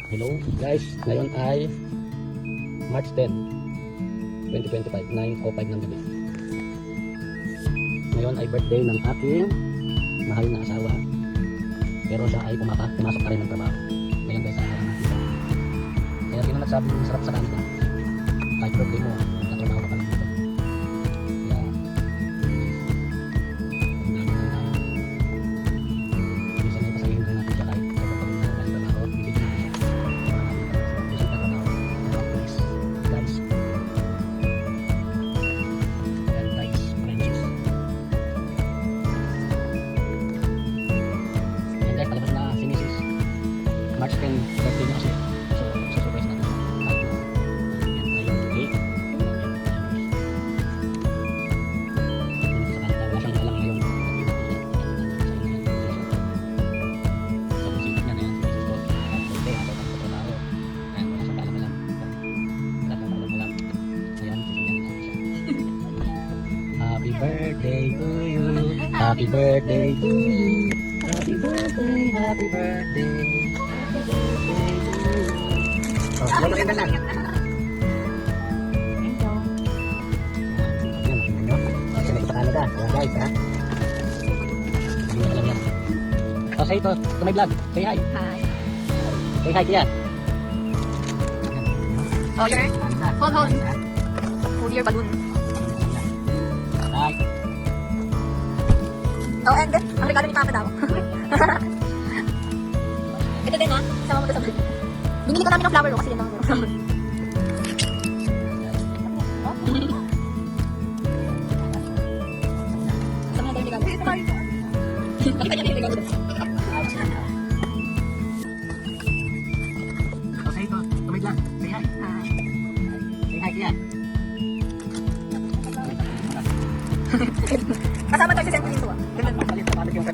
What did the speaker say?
Hello guys, ngayon ay March 10, 2025, 9:05 ng gabi. Ngayon ay birthday ng aking mahal na asawa. Pero siya ay pumasok pa rin ng trabaho. Ngayon guys, nakita. Kaya sino nagsabi ng sarap sa kanila? Kahit birthday mo, nagtatrabaho ka pa lang dito. Kaya, minsan ay pasahin rin natin siya kahit kapag pa rin na trabaho. Bibigyan natin siya. March 10, birthday niya kasi. So, surprise natin. Happy birthday to you. Happy birthday to you. Happy birthday, happy birthday. Oh, ano rin na lang? Yan, sa Canada. Ayan guys, ha? Hindi na lang yan. Oh, say to my vlog. Say hi. Hi. Say hi, Tia. Oh, sure. Hold. Hold your balloon. Hi. Oh, and then, ang regalo ni Papa daw. Ito din ha, sama mo to sa balloon. Binili ko namin ng flower kasi yun ang flower. Sama na tayo regalo. Nakita niya yung regalo. Oh, say to my vlog. Say hi. Hi. Say hi, Tia. Kasama tayo si Sentry dito ah. Palit yung